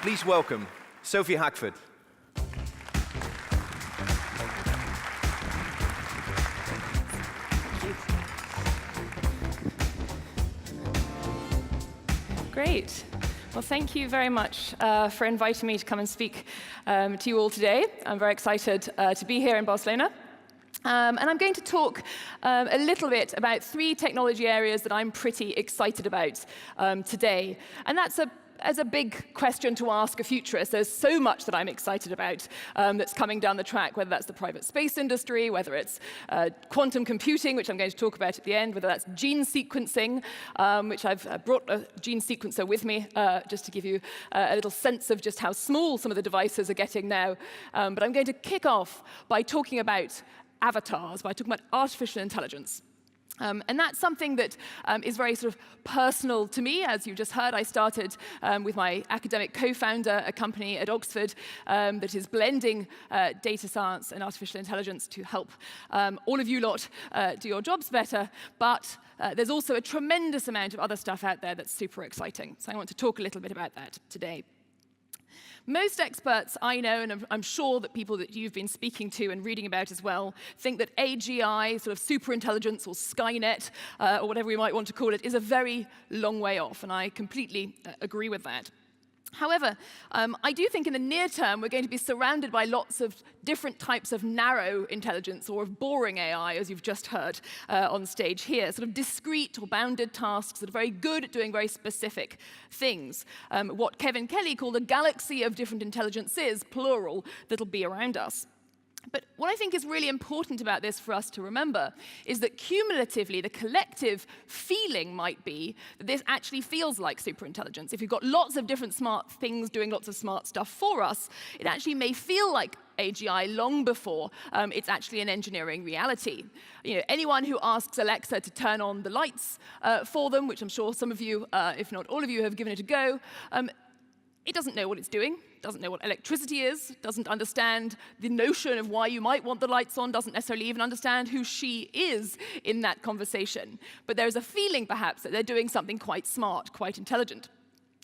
Please welcome Sophie Hackford. Great. Well, thank you very much for inviting me to come and speak to you all today. I'm very excited to be here in Barcelona. And I'm going to talk a little bit about 3 technology areas that I'm pretty excited about today. And that's a big question to ask a futurist. There's so much that I'm excited about that's coming down the track, whether that's the private space industry, whether it's quantum computing, which I'm going to talk about at the end, whether that's gene sequencing, which I've brought a gene sequencer with me just to give you a little sense of just how small some of the devices are getting now. But I'm going to kick off by talking about avatars, by talking about artificial intelligence. And that's something that is very sort of personal to me. As you just heard, I started with my academic co-founder, a company at Oxford that is blending data science and artificial intelligence to help all of you lot do your jobs better. But there's also a tremendous amount of other stuff out there that's super exciting. So I want to talk a little bit about that today. Most experts I know, and I'm sure that people that you've been speaking to and reading about as well, think that AGI, sort of superintelligence or Skynet, or whatever we might want to call it, is a very long way off, and I completely agree with that. However, I do think in the near term we're going to be surrounded by lots of different types of narrow intelligence or of boring AI, as you've just heard on stage here, sort of discrete or bounded tasks that are very good at doing very specific things. What Kevin Kelly called a galaxy of different intelligences, plural, that'll be around us. But what I think is really important about this for us to remember is that cumulatively, the collective feeling might be that this actually feels like superintelligence. If you've got lots of different smart things doing lots of smart stuff for us, it actually may feel like AGI long before it's actually an engineering reality. You know, anyone who asks Alexa to turn on the lights for them, which I'm sure some of you, if not all of you, have given it a go, it doesn't know what it's doing, doesn't know what electricity is, doesn't understand the notion of why you might want the lights on, doesn't necessarily even understand who she is in that conversation. But there's a feeling, perhaps, that they're doing something quite smart, quite intelligent.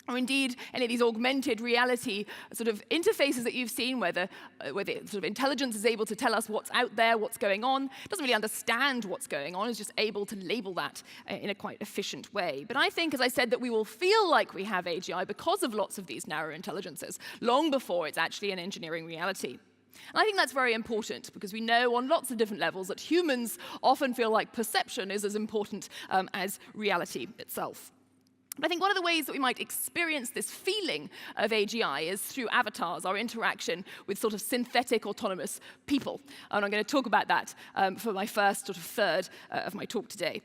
Or indeed, any of these augmented reality sort of interfaces that you've seen, where the sort of intelligence is able to tell us what's out there, what's going on, doesn't really understand what's going on, is just able to label that in a quite efficient way. But I think, as I said, that we will feel like we have AGI because of lots of these narrow intelligences, long before it's actually an engineering reality. And I think that's very important, because we know on lots of different levels that humans often feel like perception is as important as reality itself. I think one of the ways that we might experience this feeling of AGI is through avatars, our interaction with sort of synthetic autonomous people. And I'm going to talk about that for my first sort of third of my talk today.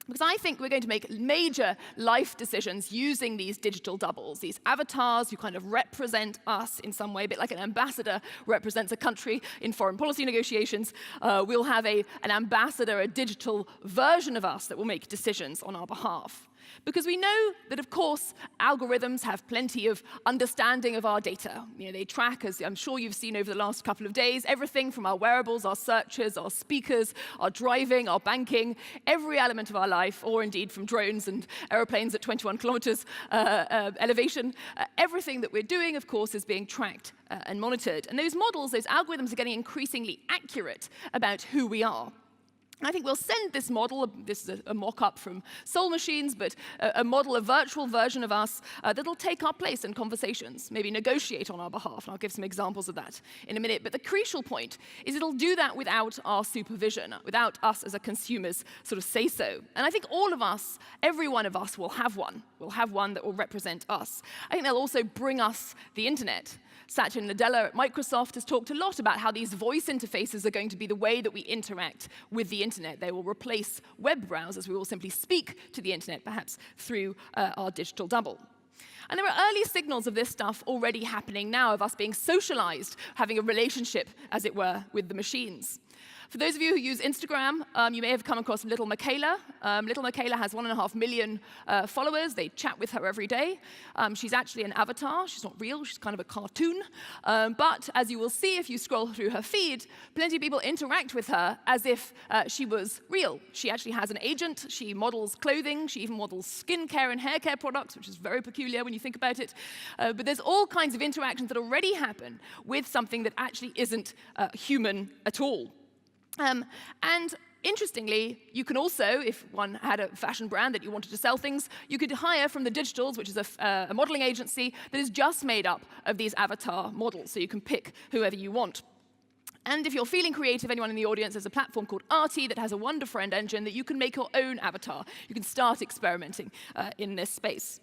Because I think we're going to make major life decisions using these digital doubles, these avatars who kind of represent us in some way, a bit like an ambassador represents a country in foreign policy negotiations. We'll have an ambassador, a digital version of us that will make decisions on our behalf. Because we know that, of course, algorithms have plenty of understanding of our data. You know, they track, as I'm sure you've seen over the last couple of days, everything from our wearables, our searches, our speakers, our driving, our banking, every element of our life, or indeed from drones and aeroplanes at 21 kilometers elevation. Everything that we're doing, of course, is being tracked and monitored. And those models, those algorithms are getting increasingly accurate about who we are. I think we'll send this model, this is a mock-up from Soul Machines, but a model, a virtual version of us that'll take our place in conversations, maybe negotiate on our behalf, and I'll give some examples of that in a minute. But the crucial point is it'll do that without our supervision, without us as a consumers sort of say so. And I think all of us, every one of us will have one. We'll have one that will represent us. I think they'll also bring us the internet. Satya Nadella at Microsoft has talked a lot about how these voice interfaces are going to be the way that we interact with the internet. They will replace web browsers. We will simply speak to the internet, perhaps through our digital double. And there are early signals of this stuff already happening now, of us being socialized, having a relationship, as it were, with the machines. For those of you who use Instagram, you may have come across Little Michaela. Little Michaela has 1.5 million followers. They chat with her every day. She's actually an avatar. She's not real. She's kind of a cartoon. But as you will see if you scroll through her feed, plenty of people interact with her as if she was real. She actually has an agent. She models clothing. She even models skincare and hair care products, which is very peculiar when you think about it. But there's all kinds of interactions that already happen with something that actually isn't human at all. And interestingly, you can also, if one had a fashion brand that you wanted to sell things, you could hire from the Digitals, which is a modeling agency that is just made up of these avatar models, so you can pick whoever you want. And if you're feeling creative, anyone in the audience, there's a platform called Arty that has a Wonder Friend engine that you can make your own avatar. You can start experimenting in this space.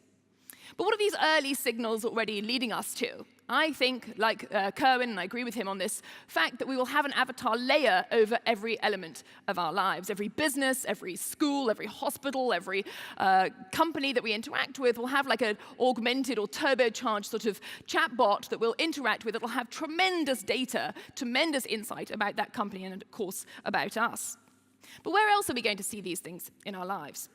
But what are these early signals already leading us to? I think, like Kerwin, and I agree with him on this fact, that we will have an avatar layer over every element of our lives. Every business, every school, every hospital, every company that we interact with will have like an augmented or turbocharged sort of chatbot that we'll interact with. It'll have tremendous data, tremendous insight about that company and, of course, about us. But where else are we going to see these things in our lives?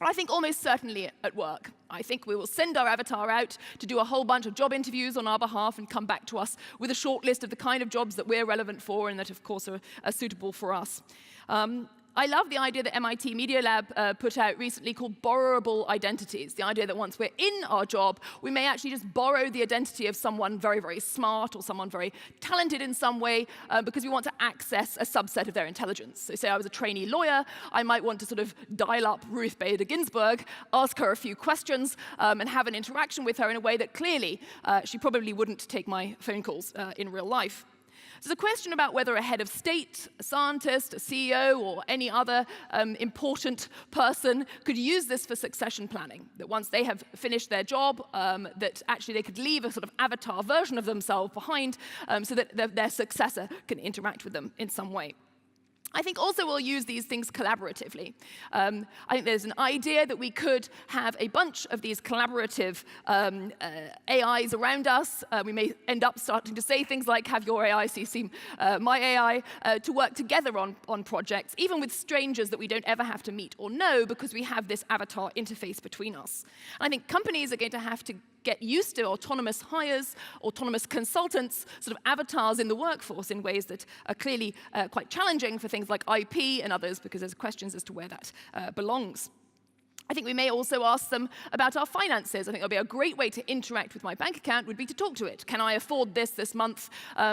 I think almost certainly at work. I think we will send our avatar out to do a whole bunch of job interviews on our behalf and come back to us with a short list of the kind of jobs that we're relevant for and that, of course, are suitable for us. I love the idea that MIT Media Lab put out recently called borrowable identities, the idea that once we're in our job, we may actually just borrow the identity of someone very, very smart or someone very talented in some way because we want to access a subset of their intelligence. So say I was a trainee lawyer, I might want to sort of dial up Ruth Bader Ginsburg, ask her a few questions, and have an interaction with her in a way that clearly she probably wouldn't take my phone calls in real life. So the question about whether a head of state, a scientist, a CEO, or any other important person could use this for succession planning, that once they have finished their job, that actually they could leave a sort of avatar version of themselves behind so that their successor can interact with them in some way. I think also we'll use these things collaboratively. I think there's an idea that we could have a bunch of these collaborative AIs around us. We may end up starting to say things like, have your AI CC my AI, to work together on projects, even with strangers that we don't ever have to meet or know because we have this avatar interface between us. And I think companies are going to have to get used to autonomous hires, autonomous consultants, sort of avatars in the workforce in ways that are clearly quite challenging for things like IP and others, because there's questions as to where that belongs. I think we may also ask them about our finances. I think it'll be a great way to interact with my bank account would be to talk to it. Can I afford this month?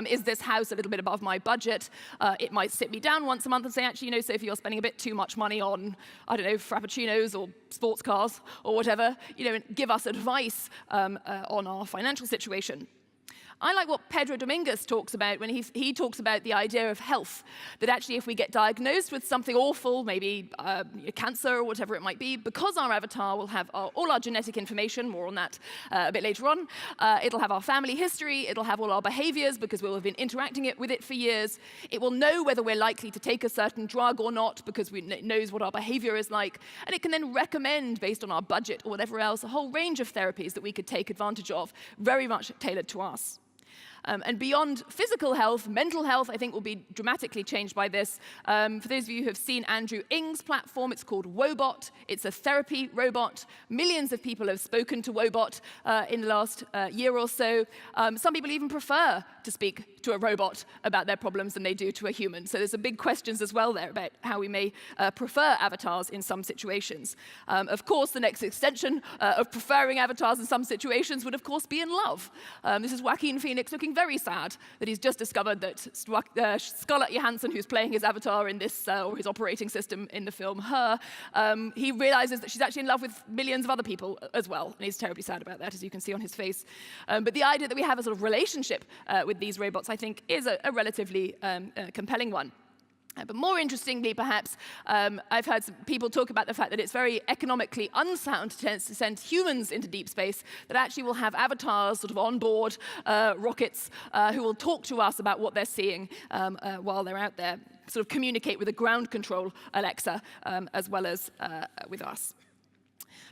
Is this house a little bit above my budget? It might sit me down once a month and say, actually, you know, Sophie, you're spending a bit too much money on, I don't know, frappuccinos or sports cars or whatever. You know, give us advice on our financial situation. I like what Pedro Dominguez talks about when he talks about the idea of health, that actually if we get diagnosed with something awful, maybe cancer or whatever it might be, because our avatar will have all our genetic information, more on that a bit later on, it'll have our family history, it'll have all our behaviors because we'll have been interacting with it for years, it will know whether we're likely to take a certain drug or not because it knows what our behavior is like, and it can then recommend, based on our budget or whatever else, a whole range of therapies that we could take advantage of, very much tailored to us. And beyond physical health, mental health, I think, will be dramatically changed by this. For those of you who have seen Andrew Ng's platform, it's called Wobot. It's a therapy robot. Millions of people have spoken to Wobot in the last year or so. Some people even prefer to speak to a robot about their problems than they do to a human. So there's some big questions as well there about how we may prefer avatars in some situations. Of course, the next extension of preferring avatars in some situations would, of course, be in love. This is Joaquin Phoenix looking very sad that he's just discovered that Scarlett Johansson, who's playing his avatar in this, or his operating system in the film Her, he realizes that she's actually in love with millions of other people as well, and he's terribly sad about that, as you can see on his face. But the idea that we have a sort of relationship with these robots, I think, is a relatively compelling one. But more interestingly, perhaps, I've heard some people talk about the fact that it's very economically unsound to send humans into deep space, that actually will have avatars sort of on board rockets who will talk to us about what they're seeing while they're out there, sort of communicate with a ground control Alexa as well as with us.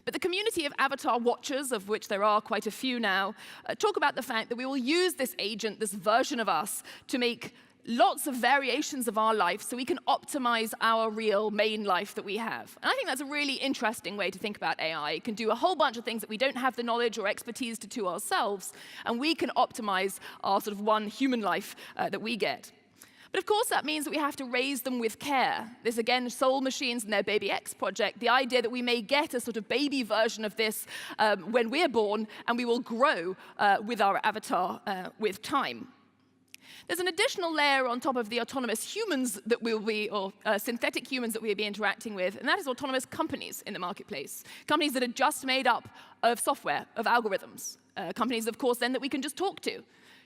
But the community of avatar watchers, of which there are quite a few now, talk about the fact that we will use this agent, this version of us, to make lots of variations of our life so we can optimize our real main life that we have. And I think that's a really interesting way to think about AI. It can do a whole bunch of things that we don't have the knowledge or expertise to do ourselves, and we can optimize our sort of one human life that we get. But of course, that means that we have to raise them with care. This, again, Soul Machines and their Baby X project, the idea that we may get a sort of baby version of this when we're born, and we will grow with our avatar with time. There's an additional layer on top of the autonomous humans that we'll be, or synthetic humans that we'll be interacting with, and that is autonomous companies in the marketplace. Companies that are just made up of software, of algorithms. Companies, of course, then that we can just talk to.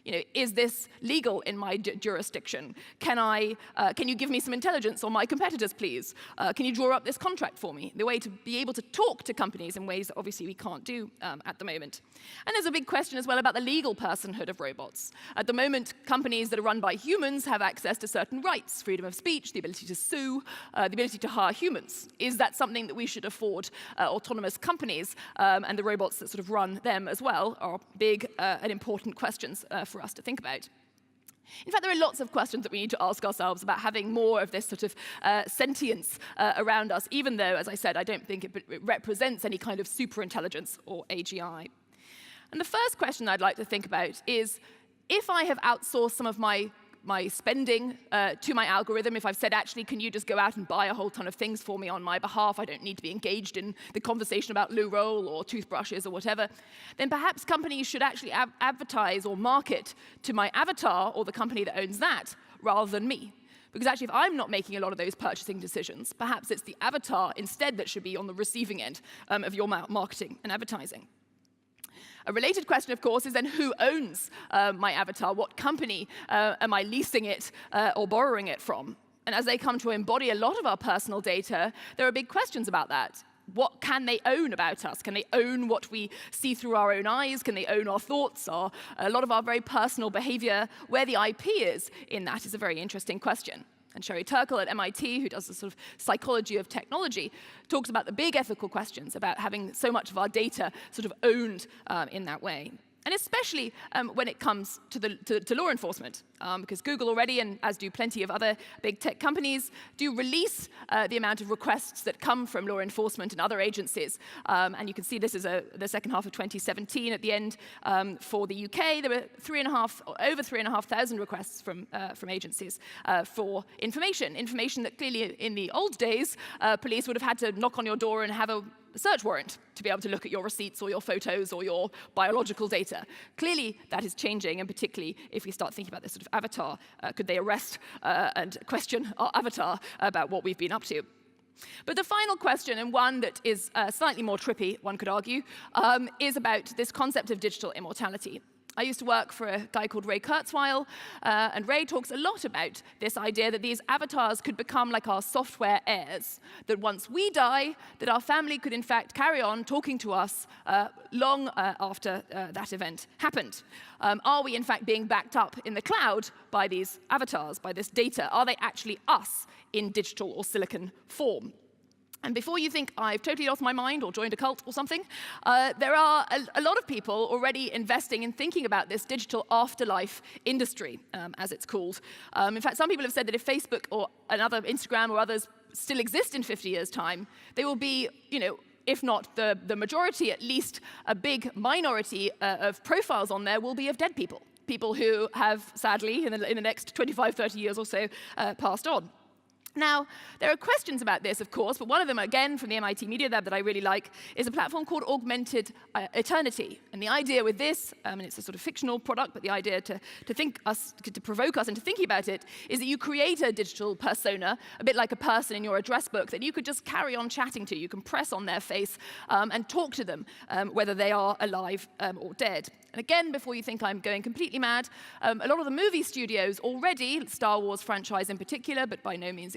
You know, is this legal in my jurisdiction? Can you give me some intelligence on my competitors, please? Can you draw up this contract for me? The way to be able to talk to companies in ways that obviously we can't do at the moment. And there's a big question as well about the legal personhood of robots. At the moment, companies that are run by humans have access to certain rights, freedom of speech, the ability to sue, the ability to hire humans. Is that something that we should afford autonomous companies? And the robots that sort of run them as well are big and important questions for us to think about. In fact, there are lots of questions that we need to ask ourselves about having more of this sort of sentience around us, even though, as I said, I don't think it represents any kind of superintelligence or AGI. And the first question I'd like to think about is, if I have outsourced some of my spending to my algorithm, if I've said, actually, can you just go out and buy a whole ton of things for me on my behalf, I don't need to be engaged in the conversation about loo roll or toothbrushes or whatever, then perhaps companies should actually advertise or market to my avatar or the company that owns that rather than me. Because actually, if I'm not making a lot of those purchasing decisions, perhaps it's the avatar instead that should be on the receiving end of your marketing and advertising. A related question, of course, is then who owns my avatar? What company am I leasing it or borrowing it from? And as they come to embody a lot of our personal data, there are big questions about that. What can they own about us? Can they own what we see through our own eyes? Can they own our thoughts, or a lot of our very personal behavior? Where the IP is in that is a very interesting question. And Sherry Turkle at MIT, who does the sort of psychology of technology, talks about the big ethical questions about having so much of our data sort of owned in that way. And especially when it comes to law enforcement, because Google already, and as do plenty of other big tech companies, do release the amount of requests that come from law enforcement and other agencies. And you can see this is the second half of 2017 at the end. For the UK, there were over 3,500 requests from agencies for information that clearly in the old days, police would have had to knock on your door and have a search warrant to be able to look at your receipts or your photos or your biological data. Clearly, that is changing, and particularly if we start thinking about this sort of avatar, could they arrest and question our avatar about what we've been up to? But the final question, and one that is slightly more trippy, one could argue, is about this concept of digital immortality. I used to work for a guy called Ray Kurzweil, and Ray talks a lot about this idea that these avatars could become like our software heirs, that once we die, that our family could in fact carry on talking to us long after that event happened. Are we in fact being backed up in the cloud by these avatars, by this data? Are they actually us in digital or silicon form? And before you think I've totally lost my mind or joined a cult or something, there are a lot of people already investing in thinking about this digital afterlife industry, as it's called. In fact, some people have said that if Facebook or another Instagram or others still exist in 50 years' time, they will be, if not the majority, at least a big minority of profiles on there will be of dead people. People who have, sadly, in the next 25, 30 years or so, passed on. Now, there are questions about this, of course, but one of them, again, from the MIT Media Lab that I really like, is a platform called Augmented Eternity. And the idea with this, and it's a sort of fictional product, but the idea to provoke us into thinking about it, is that you create a digital persona, a bit like a person in your address book, that you could just carry on chatting to. You can press on their face and talk to them, whether they are alive or dead. And again, before you think I'm going completely mad, a lot of the movie studios already, Star Wars franchise in particular, but by no means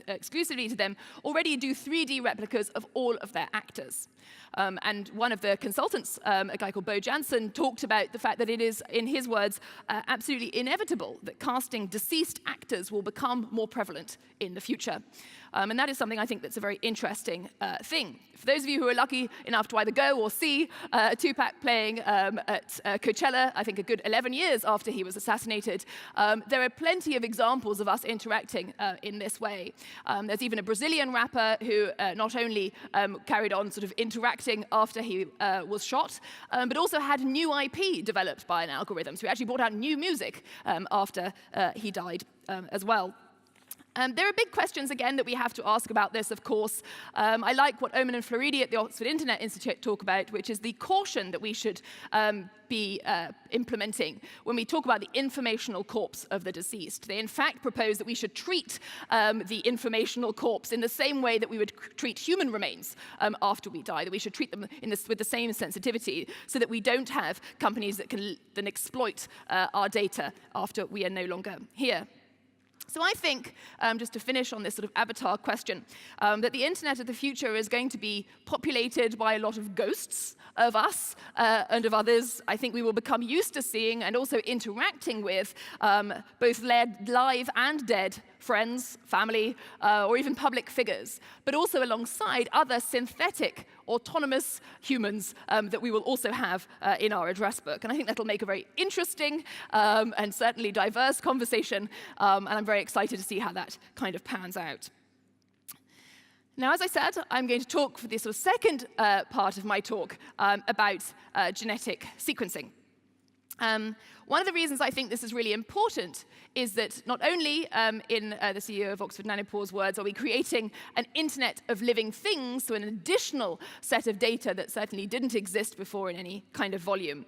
exclusively to them, already do 3D replicas of all of their actors. And one of the consultants, a guy called Bo Jansen, talked about the fact that it is, in his words, absolutely inevitable that casting deceased actors will become more prevalent in the future. And that is something I think that's a very interesting thing. For those of you who are lucky enough to either go or see Tupac playing at Coachella, I think a good 11 years after he was assassinated, there are plenty of examples of us interacting in this way. There's even a Brazilian rapper who not only carried on sort of interacting after he was shot, but also had new IP developed by an algorithm. So he actually brought out new music after he died as well. There are big questions, again, that we have to ask about this, of course. I like what Oman and Floridi at the Oxford Internet Institute talk about, which is the caution that we should be implementing when we talk about the informational corpse of the deceased. They, in fact, propose that we should treat the informational corpse in the same way that we would treat human remains after we die, that we should treat them with the same sensitivity so that we don't have companies that can then exploit our data after we are no longer here. So I think, just to finish on this sort of avatar question, that the internet of the future is going to be populated by a lot of ghosts of us and of others. I think we will become used to seeing and also interacting with both live and dead friends, family, or even public figures, but also alongside other synthetic, autonomous humans that we will also have in our address book. And I think that'll make a very interesting and certainly diverse conversation, and I'm very excited to see how that kind of pans out. Now, as I said, I'm going to talk for this sort of second part of my talk about genetic sequencing. One of the reasons I think this is really important is that not only, in the CEO of Oxford Nanopore's words, are we creating an internet of living things, so an additional set of data that certainly didn't exist before in any kind of volume,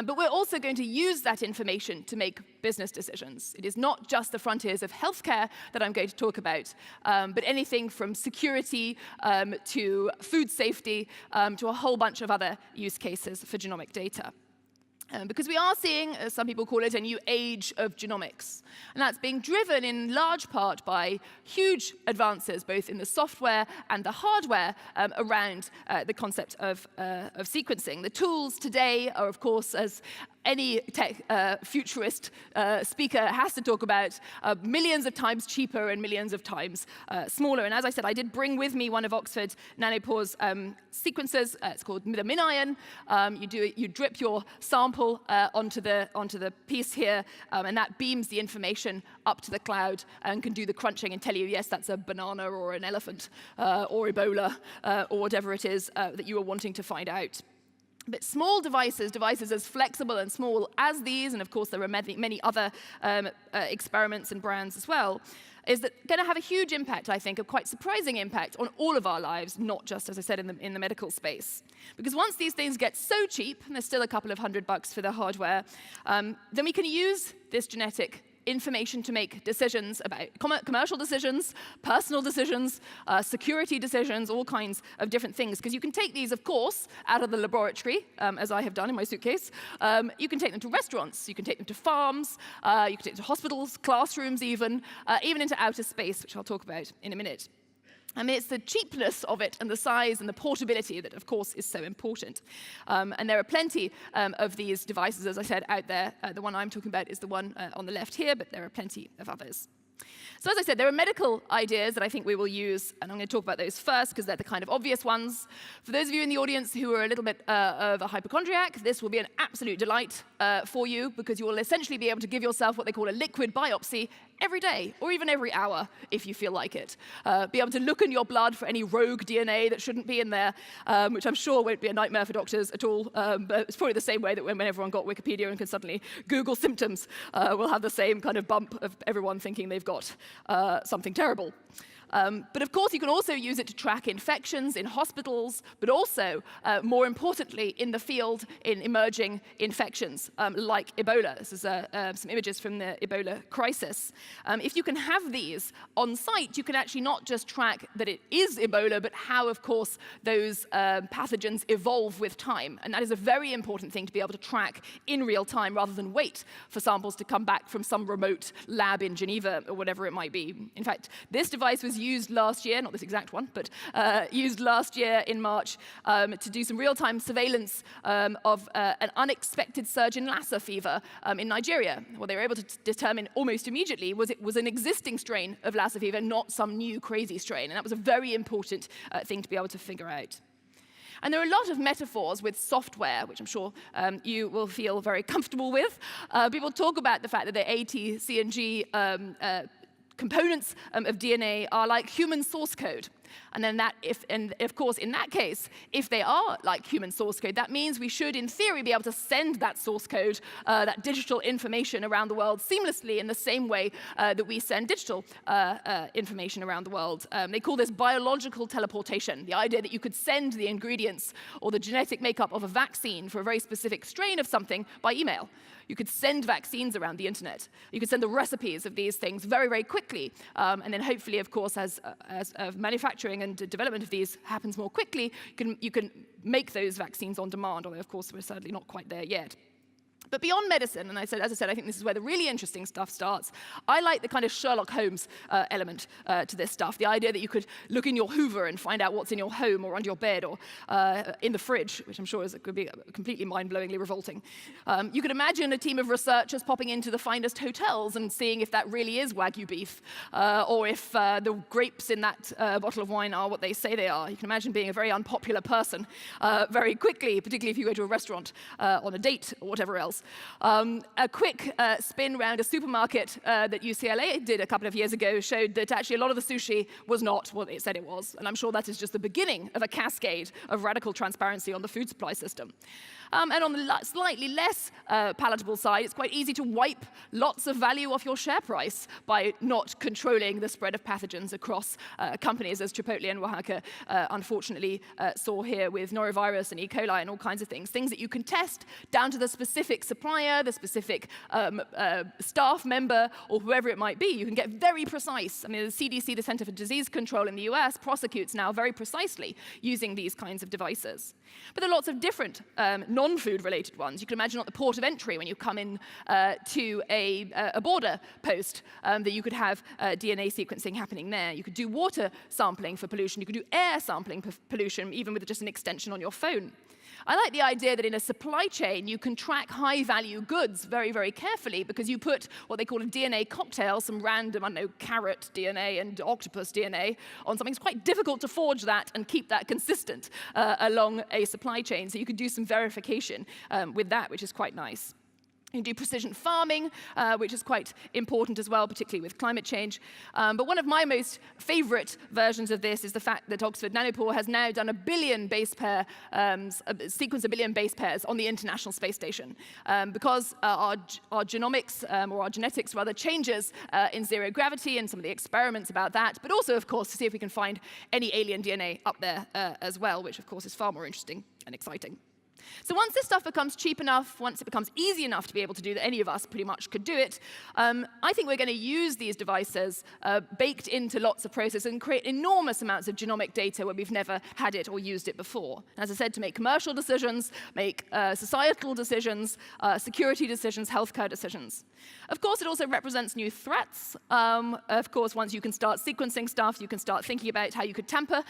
but we're also going to use that information to make business decisions. It is not just the frontiers of healthcare that I'm going to talk about, but anything from security to food safety to a whole bunch of other use cases for genomic data. Because we are seeing, as some people call it, a new age of genomics. And that's being driven in large part by huge advances, both in the software and the hardware around the concept of sequencing. The tools today are, of course, as any futurist speaker has to talk about, millions of times cheaper and millions of times smaller. And as I said, I did bring with me one of Oxford Nanopore's sequencers. It's called the MinION. You drip your sample onto the piece here, and that beams the information up to the cloud and can do the crunching and tell you, yes, that's a banana or an elephant or Ebola or whatever it is that you are wanting to find out. But small devices as flexible and small as these, and of course there are many other experiments and brands as well, is that going to have a huge impact, I think, a quite surprising impact on all of our lives, not just, as I said, in the medical space. Because once these things get so cheap, and there's still a couple of $100 for the hardware, then we can use this genetic information to make decisions about commercial decisions, personal decisions, security decisions, all kinds of different things. Because you can take these, of course, out of the laboratory, as I have done in my suitcase. You can take them to restaurants, you can take them to farms, you can take them to hospitals, classrooms even into outer space, which I'll talk about in a minute. I mean, it's the cheapness of it and the size and the portability that, of course, is so important. And there are plenty of these devices, as I said, out there. The one I'm talking about is the one on the left here, but there are plenty of others. So as I said, there are medical ideas that I think we will use, and I'm going to talk about those first because they're the kind of obvious ones. For those of you in the audience who are a little bit of a hypochondriac, this will be an absolute delight for you because you will essentially be able to give yourself what they call a liquid biopsy every day, or even every hour, if you feel like it. Be able to look in your blood for any rogue DNA that shouldn't be in there, which I'm sure won't be a nightmare for doctors at all, but it's probably the same way that when everyone got Wikipedia and can suddenly Google symptoms, we'll have the same kind of bump of everyone thinking they've got something terrible. But of course, you can also use it to track infections in hospitals, but also, more importantly, in the field in emerging infections, like Ebola. This is some images from the Ebola crisis. If you can have these on site, you can actually not just track that it is Ebola, but how, of course, those pathogens evolve with time. And that is a very important thing to be able to track in real time rather than wait for samples to come back from some remote lab in Geneva or whatever it might be. In fact, this device was was used last year, not this exact one, but used last year in March to do some real-time surveillance of an unexpected surge in Lassa fever in Nigeria. What they were able to determine almost immediately was it was an existing strain of Lassa fever, not some new crazy strain. And that was a very important thing to be able to figure out. And there are a lot of metaphors with software, which I'm sure you will feel very comfortable with. People talk about the fact that the A, T, C, and G components of DNA are like human source code. And then of course, in that case, if they are like human source code, that means we should, in theory, be able to send that source code, that digital information around the world seamlessly in the same way that we send digital information around the world. They call this biological teleportation, the idea that you could send the ingredients or the genetic makeup of a vaccine for a very specific strain of something by email. You could send vaccines around the internet. You could send the recipes of these things very, very quickly. And then hopefully, of course, as manufacturing and development of these happens more quickly, you can make those vaccines on demand, although, of course, we're certainly not quite there yet. But beyond medicine, and as I said, I think this is where the really interesting stuff starts. I like the kind of Sherlock Holmes element to this stuff, the idea that you could look in your Hoover and find out what's in your home or under your bed or in the fridge, which I'm sure could be completely mind-blowingly revolting. You could imagine a team of researchers popping into the finest hotels and seeing if that really is Wagyu beef, or if the grapes in that bottle of wine are what they say they are. You can imagine being a very unpopular person very quickly, particularly if you go to a restaurant on a date or whatever else. A quick spin around a supermarket that UCLA did a couple of years ago showed that actually a lot of the sushi was not what it said it was. And I'm sure that is just the beginning of a cascade of radical transparency on the food supply system. And on the slightly less palatable side, it's quite easy to wipe lots of value off your share price by not controlling the spread of pathogens across companies, as Chipotle and Oaxaca unfortunately saw here with norovirus and E. coli and all kinds of things. Things that you can test down to the specific supplier, the specific staff member, or whoever it might be. You can get very precise. I mean, the CDC, the Center for Disease Control in the US, prosecutes now very precisely using these kinds of devices. But there are lots of different non-food related ones. You can imagine at the port of entry when you come in to a border post that you could have DNA sequencing happening there. You could do water sampling for pollution. You could do air sampling for pollution, even with just an extension on your phone. I like the idea that in a supply chain, you can track high-value goods very, very carefully because you put what they call a DNA cocktail, some random, I don't know, carrot DNA and octopus DNA on something. It's quite difficult to forge that and keep that consistent along a supply chain. So you could do some verification with that, which is quite nice. You can do precision farming, which is quite important as well, particularly with climate change. But one of my most favorite versions of this is the fact that Oxford Nanopore has now done 1 billion base pair, sequence 1 billion base pairs on the International Space Station. Because our genomics, or our genetics rather, changes in zero gravity and some of the experiments about that, but also, of course, to see if we can find any alien DNA up there as well, which, of course, is far more interesting and exciting. So once this stuff becomes cheap enough, once it becomes easy enough to be able to do that, any of us pretty much could do it, I think we're going to use these devices baked into lots of processes and create enormous amounts of genomic data where we've never had it or used it before. As I said, to make commercial decisions, make societal decisions, security decisions, healthcare decisions. Of course, it also represents new threats. Of course, once you can start sequencing stuff, you can start thinking about how you could tamper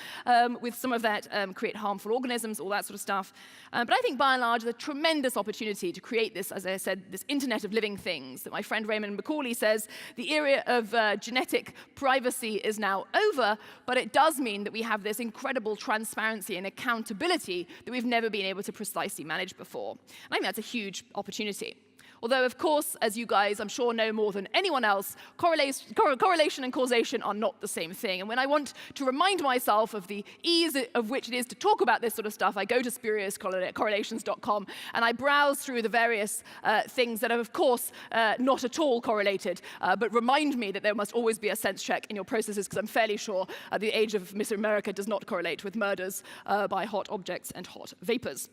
with some of that, create harmful organisms, all that sort of stuff. But I think by and large, there's a tremendous opportunity to create this, as I said, this Internet of living things that my friend Raymond Macaulay says the era of genetic privacy is now over, but it does mean that we have this incredible transparency and accountability that we've never been able to precisely manage before. And I think that's a huge opportunity. Although, of course, as you guys, I'm sure, know more than anyone else, correlation and causation are not the same thing. And when I want to remind myself of the ease of which it is to talk about this sort of stuff, I go to spuriouscorrelations.com and I browse through the various things that are, of course, not at all correlated, but remind me that there must always be a sense check in your processes, because I'm fairly sure the age of Miss America does not correlate with murders by hot objects and hot vapors.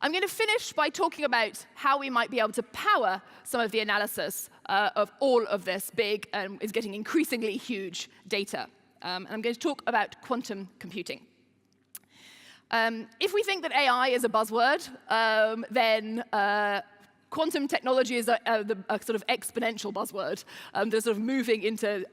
I'm going to finish by talking about how we might be able to power some of the analysis of all of this big and is getting increasingly huge data. And I'm going to talk about quantum computing. If we think that AI is a buzzword, then quantum technology is a sort of exponential buzzword. They're sort of moving into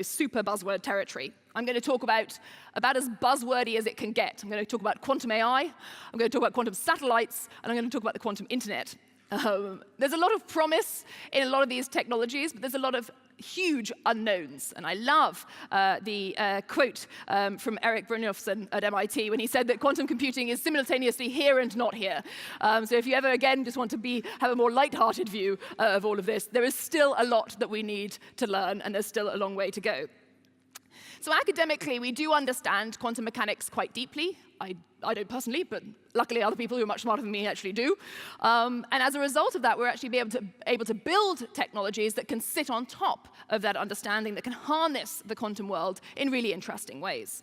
super buzzword territory. I'm going to talk about as buzzwordy as it can get. I'm going to talk about quantum AI, I'm going to talk about quantum satellites, and I'm going to talk about the quantum internet. There's a lot of promise in a lot of these technologies, but there's a lot of huge unknowns. And I love the quote from Eric Brynjolfsson at MIT when he said that quantum computing is simultaneously here and not here. So if you ever, again, just want to have a more lighthearted view of all of this, there is still a lot that we need to learn, and there's still a long way to go. So academically, we do understand quantum mechanics quite deeply. I don't personally, but luckily other people who are much smarter than me actually do. And as a result of that, we're actually able to build technologies that can sit on top of that understanding, that can harness the quantum world in really interesting ways.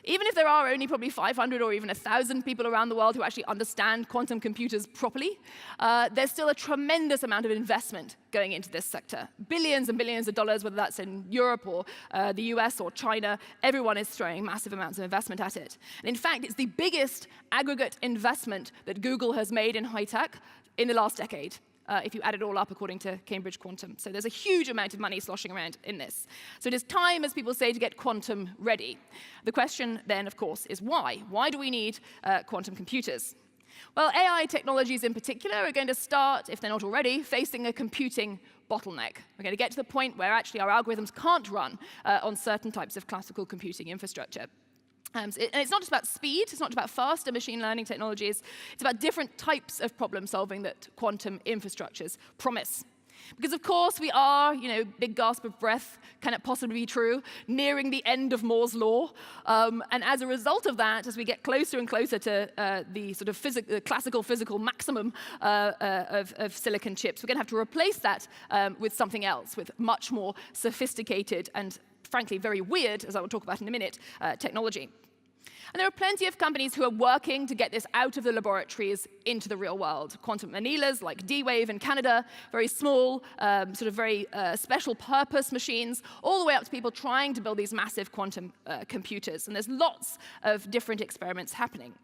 Even if there are only probably 500 or even 1,000 people around the world who actually understand quantum computers properly, there's still a tremendous amount of investment going into this sector. Billions and billions of dollars, whether that's in Europe or the US or China, everyone is throwing massive amounts of investment at it. And in fact, it's the biggest aggregate investment that Google has made in high tech in the last decade. If you add it all up according to Cambridge Quantum. So there's a huge amount of money sloshing around in this. So it is time, as people say, to get quantum ready. The question then, of course, is why? Why do we need quantum computers? Well, AI technologies in particular are going to start, if they're not already, facing a computing bottleneck. We're going to get to the point where actually our algorithms can't run on certain types of classical computing infrastructure. And it's not just about speed, it's not just about faster machine learning technologies, it's about different types of problem solving that quantum infrastructures promise. Because of course we are, big gasp of breath, can it possibly be true, nearing the end of Moore's law. And as a result of that, as we get closer and closer to the sort of classical physical maximum of silicon chips, we're going to have to replace that with something else, with much more sophisticated and frankly very weird, as I will talk about in a minute, technology. And there are plenty of companies who are working to get this out of the laboratories into the real world. Quantum annealers like D-Wave in Canada, very small, sort of very special purpose machines, all the way up to people trying to build these massive quantum computers. And there's lots of different experiments happening.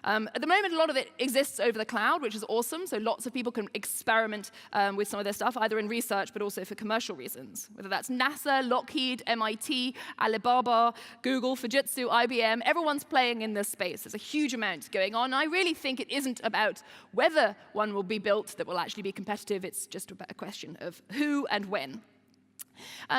At the moment, a lot of it exists over the cloud, which is awesome. So lots of people can experiment with some of their stuff, either in research, but also for commercial reasons. Whether that's NASA, Lockheed, MIT, Alibaba, Google, Fujitsu, IBM, everyone's playing in this space. There's a huge amount going on. I really think it isn't about whether one will be built that will actually be competitive. It's just about a question of who and when.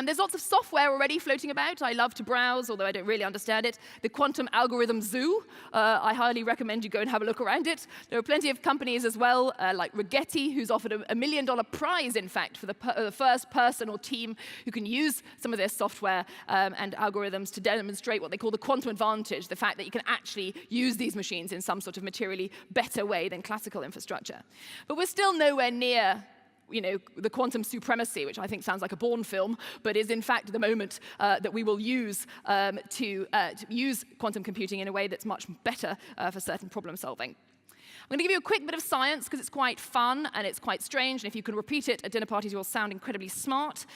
There's lots of software already floating about. I love to browse, although I don't really understand it. The Quantum Algorithm Zoo. I highly recommend you go and have a look around it. There are plenty of companies as well, like Rigetti, who's offered a $1 million prize, in fact, for the first person or team who can use some of their software and algorithms to demonstrate what they call the quantum advantage, the fact that you can actually use these machines in some sort of materially better way than classical infrastructure. But we're still nowhere near the quantum supremacy, which I think sounds like a Bourne film, but is in fact the moment that we will use to use quantum computing in a way that's much better for certain problem solving. I'm going to give you a quick bit of science because it's quite fun and it's quite strange, and if you can repeat it at dinner parties, you'll sound incredibly smart.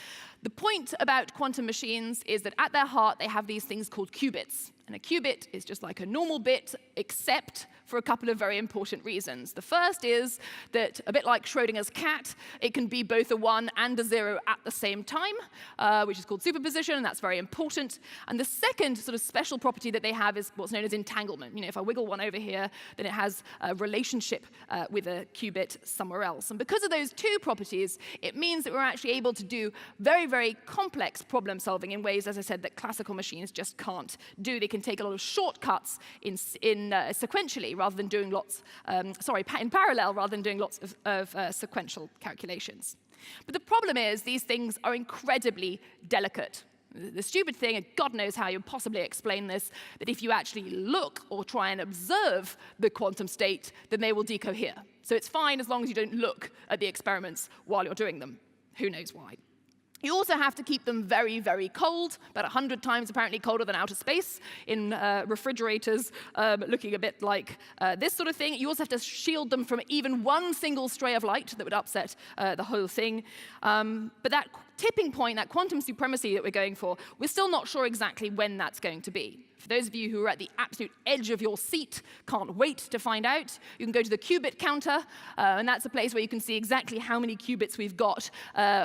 The point about quantum machines is that at their heart, they have these things called qubits. And a qubit is just like a normal bit, except for a couple of very important reasons. The first is that, a bit like Schrödinger's cat, it can be both a 1 and a 0 at the same time, which is called superposition, and that's very important. And the second sort of special property that they have is what's known as entanglement. If I wiggle one over here, then it has a relationship with a qubit somewhere else. And because of those two properties, it means that we're actually able to do very, very complex problem solving in ways, as I said, that classical machines just can't do. They can take a lot of shortcuts sequentially rather than doing in parallel rather than doing lots of sequential calculations. But the problem is these things are incredibly delicate. The stupid thing, and God knows how you possibly explain this, that if you actually look or try and observe the quantum state, then they will decohere. So it's fine as long as you don't look at the experiments while you're doing them. Who knows why? You also have to keep them very, very cold, about 100 times apparently colder than outer space, in refrigerators looking a bit like this sort of thing. You also have to shield them from even one single stray of light that would upset the whole thing. But that tipping point, that quantum supremacy that we're going for, we're still not sure exactly when that's going to be. For those of you who are at the absolute edge of your seat, can't wait to find out, you can go to the qubit counter, and that's a place where you can see exactly how many qubits we've got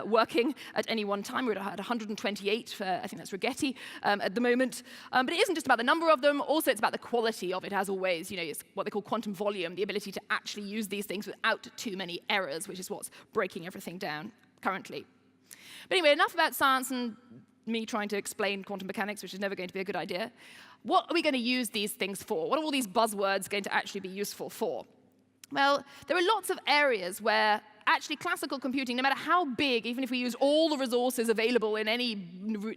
working at any one time. We're at 128 for, I think that's Rigetti at the moment. But it isn't just about the number of them, also it's about the quality of it, as always. You know, it's what they call quantum volume, the ability to actually use these things without too many errors, which is what's breaking everything down currently. But anyway, enough about science and me trying to explain quantum mechanics, which is never going to be a good idea. What are we going to use these things for? What are all these buzzwords going to actually be useful for? Well, there are lots of areas where actually classical computing, no matter how big, even if we use all the resources available in any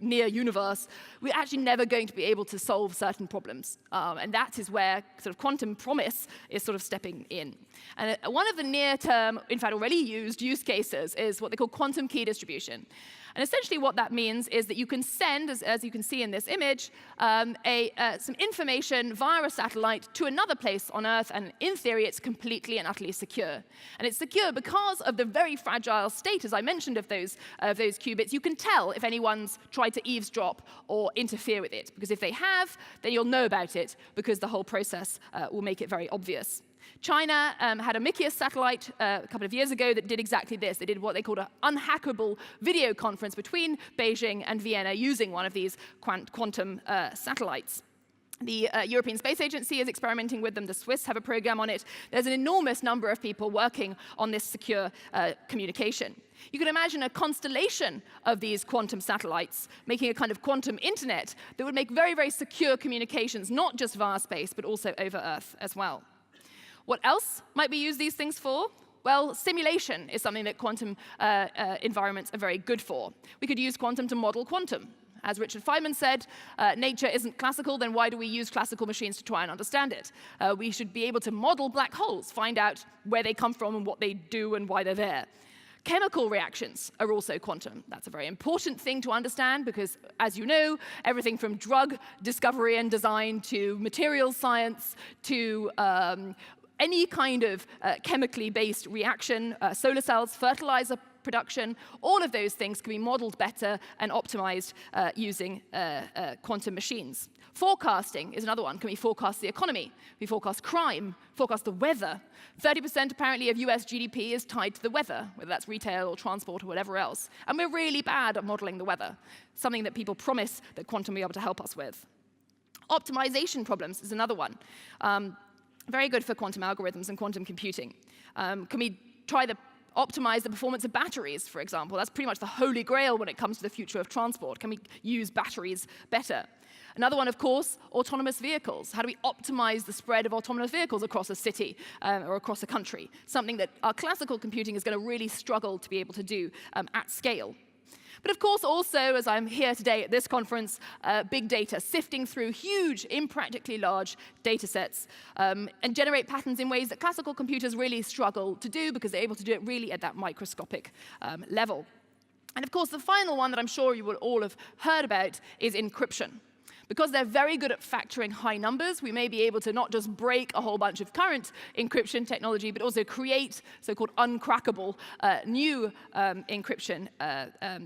near universe, we're actually never going to be able to solve certain problems. And that is where sort of quantum promise is sort of stepping in. And one of the near-term, in fact already used use cases is what they call quantum key distribution. And essentially what that means is that you can send, as you can see in this image, some information via a satellite to another place on Earth, and in theory it's completely and utterly secure. And it's secure because of the very fragile state, as I mentioned, of those qubits. You can tell if anyone's tried to eavesdrop or interfere with it, because if they have, then you'll know about it, because the whole process will make it very obvious. China had a Mikius satellite a couple of years ago that did exactly this. They did what they called an unhackable video conference between Beijing and Vienna using one of these quantum satellites. The European Space Agency is experimenting with them. The Swiss have a program on it. There's an enormous number of people working on this secure communication. You can imagine a constellation of these quantum satellites making a kind of quantum internet that would make very, very secure communications, not just via space, but also over Earth as well. What else might we use these things for? Well, simulation is something that quantum environments are very good for. We could use quantum to model quantum. As Richard Feynman said, nature isn't classical, then why do we use classical machines to try and understand it? We should be able to model black holes, find out where they come from and what they do and why they're there. Chemical reactions are also quantum. That's a very important thing to understand because, as you know, everything from drug discovery and design to materials science to any kind of chemically based reaction, solar cells, fertilizer production, all of those things can be modeled better and optimized using quantum machines. Forecasting is another one. Can we forecast the economy? Can we forecast crime? Forecast the weather? 30% apparently of US GDP is tied to the weather, whether that's retail or transport or whatever else. And we're really bad at modeling the weather, something that people promise that quantum will be able to help us with. Optimization problems is another one. Very good for quantum algorithms and quantum computing. Can we try to optimize the performance of batteries, for example? That's pretty much the holy grail when it comes to the future of transport. Can we use batteries better? Another one, of course, autonomous vehicles. How do we optimize the spread of autonomous vehicles across a city or across a country? Something that our classical computing is going to really struggle to be able to do at scale. But of course, also, as I'm here today at this conference, big data, sifting through huge, impractically large data sets and generate patterns in ways that classical computers really struggle to do because they're able to do it really at that microscopic level. And of course, the final one that I'm sure you will all have heard about is encryption. Because they're very good at factoring high numbers, we may be able to not just break a whole bunch of current encryption technology, but also create so-called uncrackable new encryption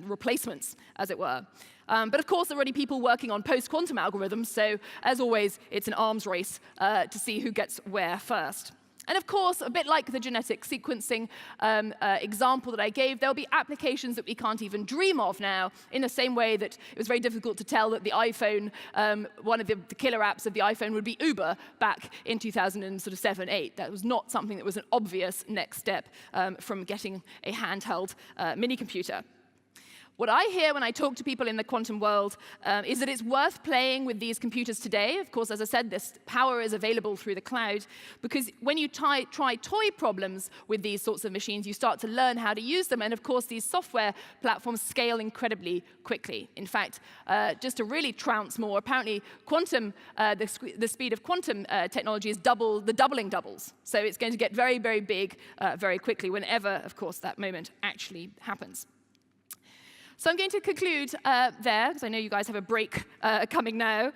replacements, as it were. But of course, there are already people working on post-quantum algorithms, so as always, it's an arms race to see who gets where first. And of course, a bit like the genetic sequencing example that I gave, there'll be applications that we can't even dream of now, in the same way that it was very difficult to tell that the iPhone, one of the killer apps of the iPhone would be Uber back in 2007, 8. That was not something that was an obvious next step from getting a handheld mini computer. What I hear when I talk to people in the quantum world is that it's worth playing with these computers today. Of course, as I said, this power is available through the cloud, because when you try toy problems with these sorts of machines, you start to learn how to use them. And of course, these software platforms scale incredibly quickly. In fact, just to really trounce more, apparently quantum, the speed of quantum technology is double the doubling doubles. So it's going to get very, very big very quickly, whenever, of course, that moment actually happens. So I'm going to conclude there, because I know you guys have a break coming now.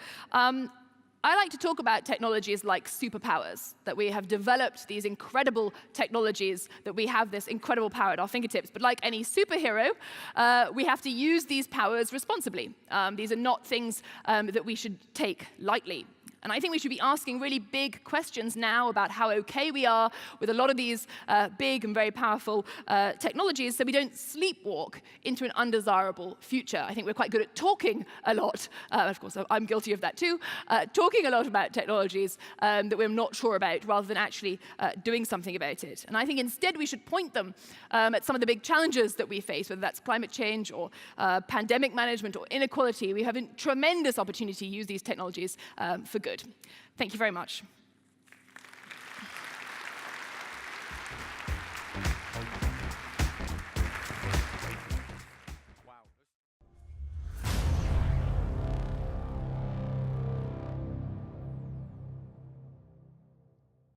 I like to talk about technologies like superpowers, that we have developed these incredible technologies, that we have this incredible power at our fingertips. But like any superhero, we have to use these powers responsibly. These are not things that we should take lightly. And I think we should be asking really big questions now about how okay we are with a lot of these big and very powerful technologies, so we don't sleepwalk into an undesirable future. I think we're quite good at talking a lot. Of course, I'm guilty of that too. Talking a lot about technologies that we're not sure about, rather than actually doing something about it. And I think instead we should point them at some of the big challenges that we face, whether that's climate change or pandemic management or inequality. We have a tremendous opportunity to use these technologies for good. Thank you very much.